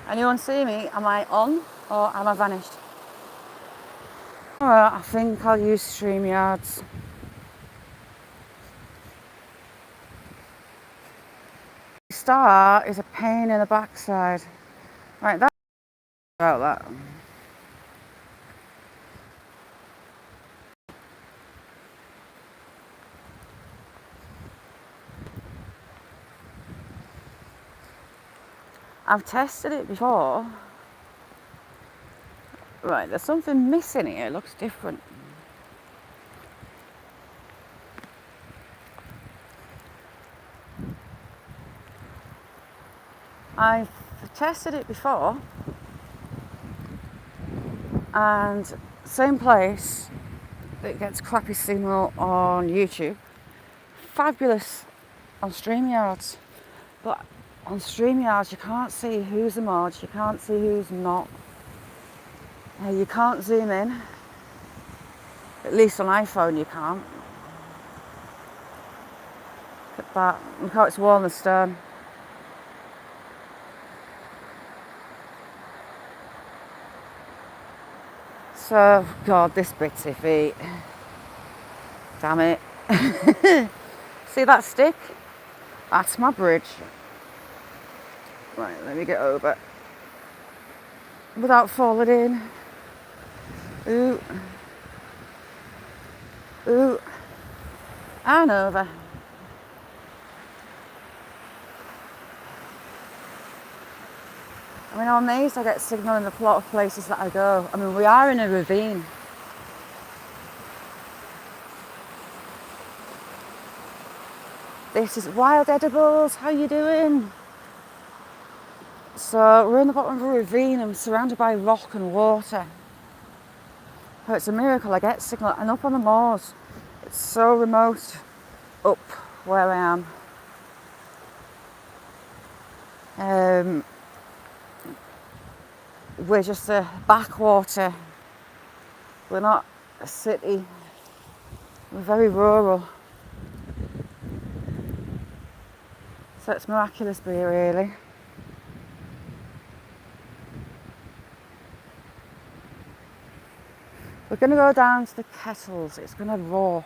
Anyone see me? Am I on or am I vanished? Alright, I think I'll use StreamYards. Star is a pain in the backside. Right, that's about that. I've tested it before. Right, there's something missing here. It looks different. I've tested it before, and same place that gets crappy signal on YouTube, fabulous on StreamYards. But on StreamYards, you can't see who's a mod, you can't see who's not. You can't zoom in. At least on iPhone you can't. Look at that. Look how it's worn the stone. So, God, this bit's iffy. Damn it. See that stick? That's my bridge. Right, let me get over. Without falling in. Ooh. Ooh. And over. I mean, on these I get signal in the plot of places that I go. I mean, we are in a ravine. This is Wild Edibles, how you doing? So we're in the bottom of a ravine and surrounded by rock and water. Oh, it's a miracle I get signal. And up on the moors, it's so remote up where I am. We're just a backwater. We're not a city. We're very rural. So it's miraculous beer, really. We're going to go down to the kettles. It's going to roar.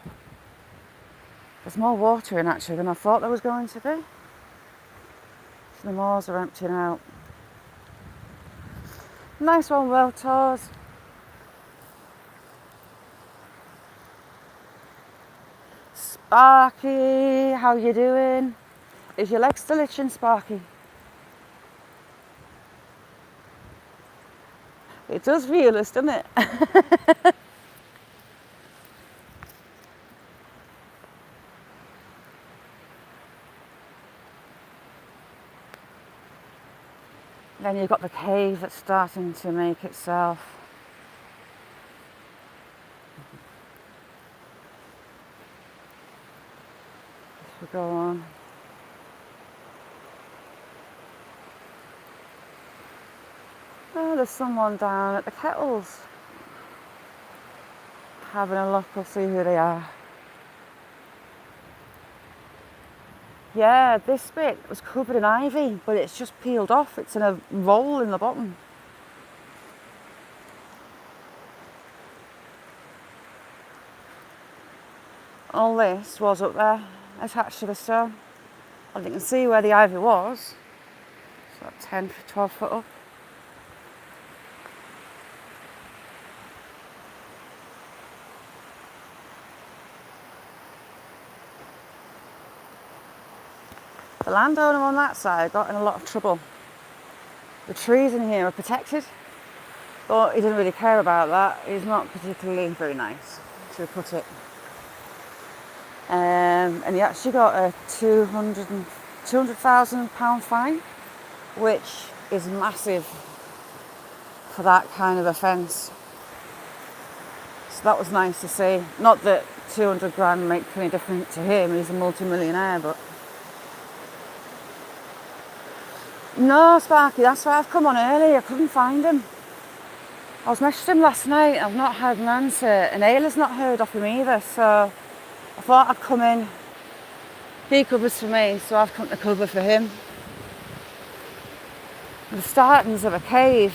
There's more water in actually than I thought there was going to be. So the moors are emptying out. Nice one, World Tours. Sparky, how you doing? Is your leg still itching, Sparky? It does feel us, doesn't it? Then you've got the cave that's starting to make itself. As we go on. Oh, there's someone down at the kettles. Having a look, we'll see who they are. Yeah, this bit was covered in ivy, but it's just peeled off. It's in a roll in the bottom. All this was up there, attached to the stone. And you can see where the ivy was. It's about 10, 12 foot up. The landowner on that side got in a lot of trouble. The trees in here are protected, but he didn't really care about that. He's not particularly very nice, to put it. And he actually got a £200,000 fine, which is massive for that kind of offence. So that was nice to see. Not that 200 grand makes any difference to him, he's a multi-millionaire, but... No, Sparky, that's why I've come on early. I couldn't find him. I was messaging him last night. I've not had an answer, and Ayla's not heard of him either. So I thought I'd come in. He covers for me, so I've come to cover for him. the startings of a cave.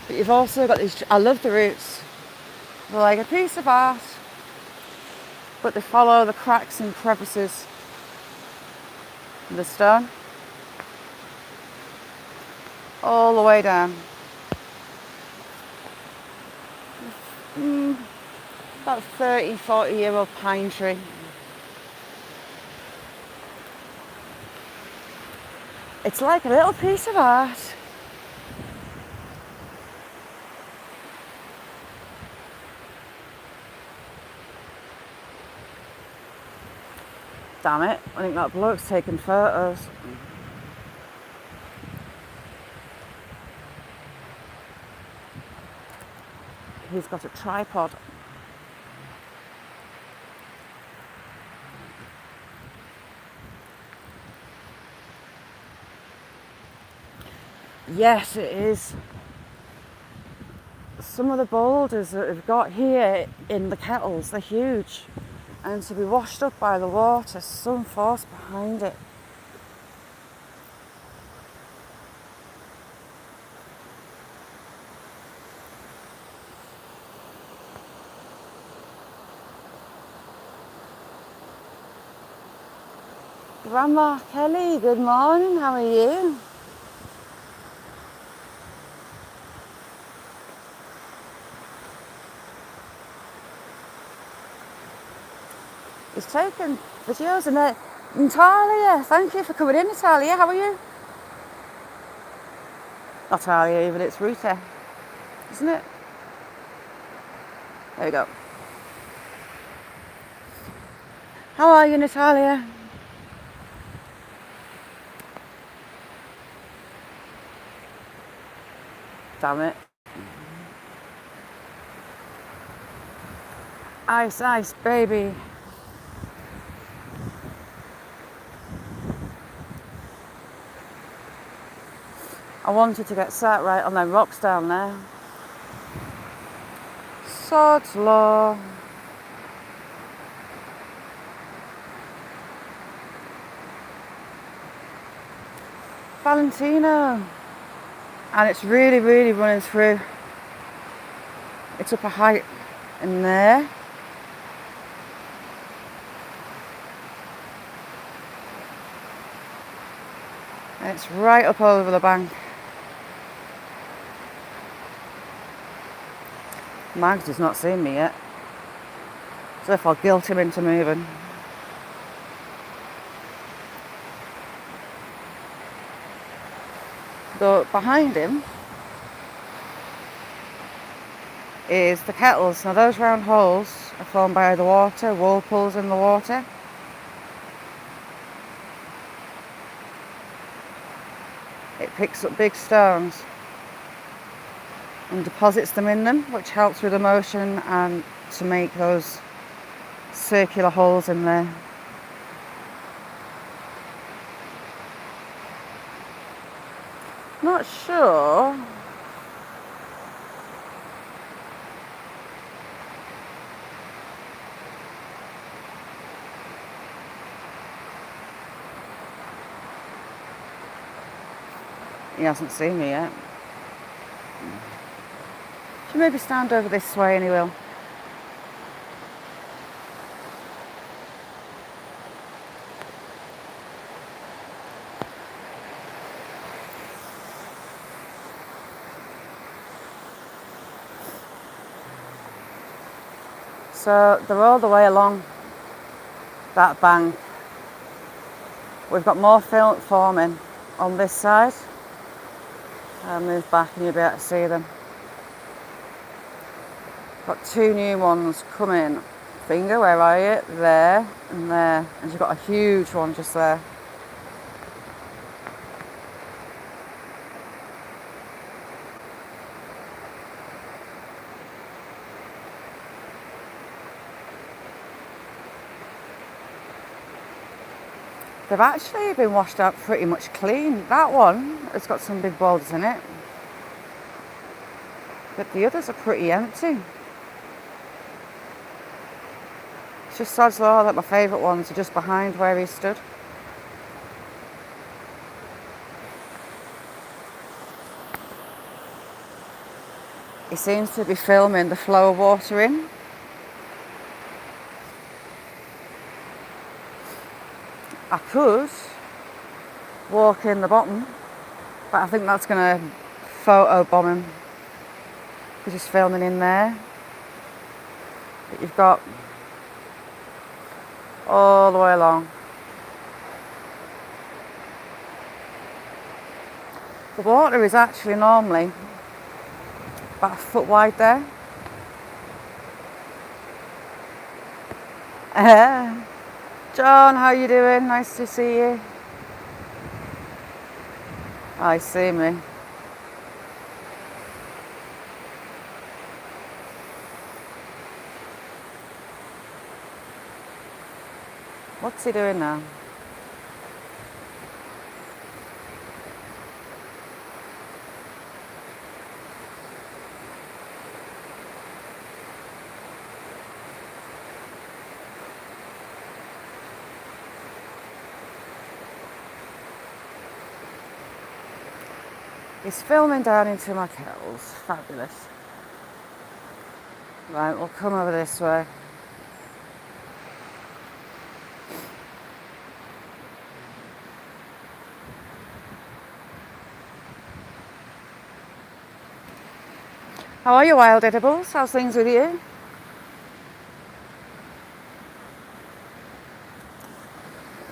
But you've also got these, I love the roots. They're like a piece of art, but they follow the cracks and crevices of the stone all the way down. About 30, 40-year-old pine tree. It's like a little piece of art. Damn it, I think that bloke's taking photos. He's got a tripod. Yes, it is. Some of the boulders that we've got here in the kettles, they're huge. And to be washed up by the water, some force behind it. Grandma Kelly, good morning, how are you? He's taken videos and Natalia, thank you for coming in, Natalia, how are you? Not Natalia even, it's Ruta, isn't it? There we go. How are you, Natalia? Damn it. Ice, ice, baby. I wanted to get sat right on them rocks down there. Sod's Law. Valentino. And it's really, really running through. It's up a height in there. And it's right up over the bank. Mags has not seen me yet. So if I'll guilt him into moving. But behind him is the kettles. Now those round holes are formed by the water, whirlpools in the water. It picks up big stones and deposits them in them, which helps with the motion and to make those circular holes in there. Not sure. He hasn't seen me yet. Should maybe stand over this way and he will. So they're all the way along that bank. We've got more fill forming on this side. I'll move back and you'll be able to see them. Got two new ones coming. Finger, where are you? There and there. And you've got a huge one just there. They've actually been washed out pretty much clean. That one has got some big boulders in it. But the others are pretty empty. It's just Sod's Law that my favourite ones are just behind where he stood. He seems to be filming the flow of water in. I could walk in the bottom, but I think that's going to photo bomb him because he's filming in there. But you've got all the way along. The water is actually normally about a foot wide there. John, how you doing? Nice to see you. I see me. What's he doing now? He's filming down into my kettles. Fabulous. Right, we'll come over this way. How are you, Wild Edibles? How's things with you?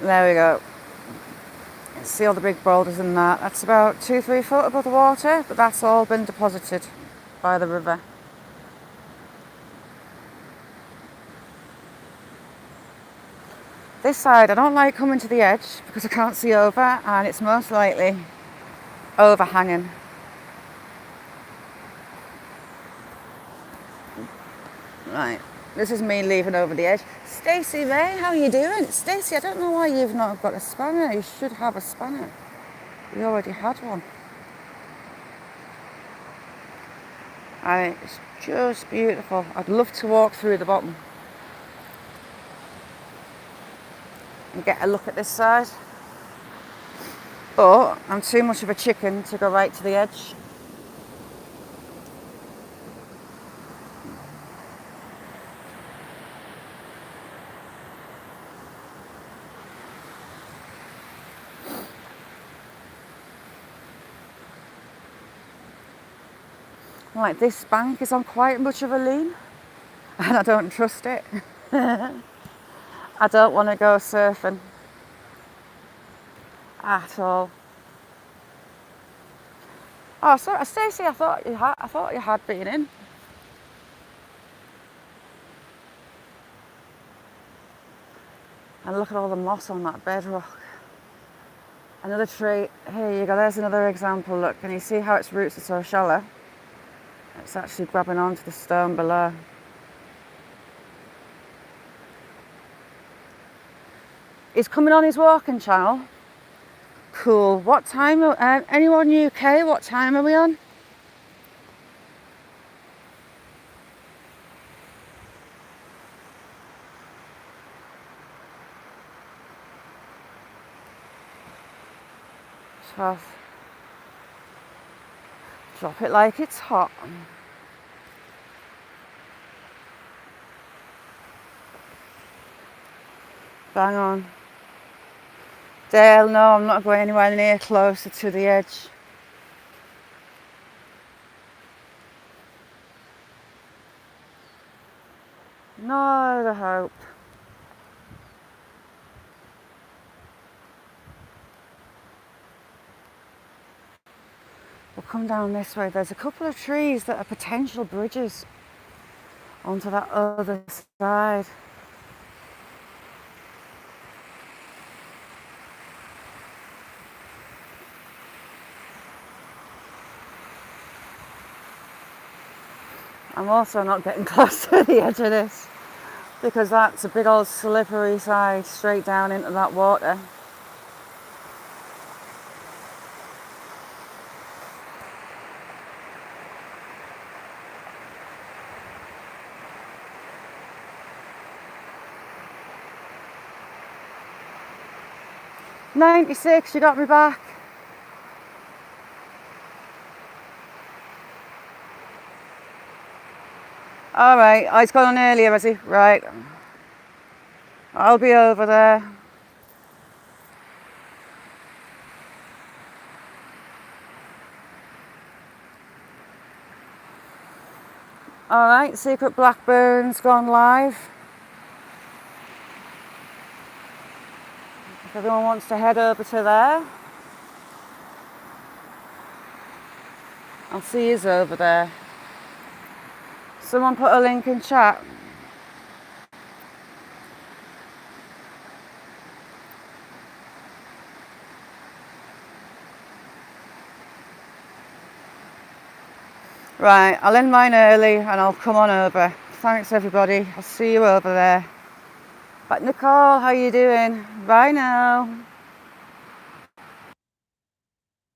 There we go. See all the big boulders in that. That's about 2-3 foot above the water, but that's all been deposited by the river. This side, I don't like coming to the edge because I can't see over, and it's most likely overhanging. Right, this is me leaving over the edge. Stacey Ray, how are you doing? Stacey, I don't know why you've not got a spanner. You should have a spanner. You already had one. And it's just beautiful. I'd love to walk through the bottom and get a look at this side. But I'm too much of a chicken to go right to the edge. Like, this bank is on quite much of a lean and I don't trust it. I don't want to go surfing at all. Oh, sorry, Stacey, I thought you had been in. And look at all the moss on that bedrock. Another tree. Here you go. There's another example. Look, can you see how its roots are so shallow? It's actually grabbing onto the stone below. He's coming on his walking channel. Cool. What time? Anyone UK? What time are we on? Drop it like it's hot. Bang on. Dale, no, I'm not going anywhere near closer to the edge. No, the hope. We'll come down this way. There's a couple of trees that are potential bridges onto that other side. I'm also not getting close to the edge of this because that's a big old slippery side straight down into that water. "96, you got me back." All right, oh, he's gone on earlier, has he? Right. I'll be over there. All right, Secret Blackburn's gone live. If everyone wants to head over to there, I'll see yous over there. Someone put a link in chat. Right, I'll end mine early and I'll come on over. Thanks everybody, I'll see you over there. But Nicole, how you doing? Bye now.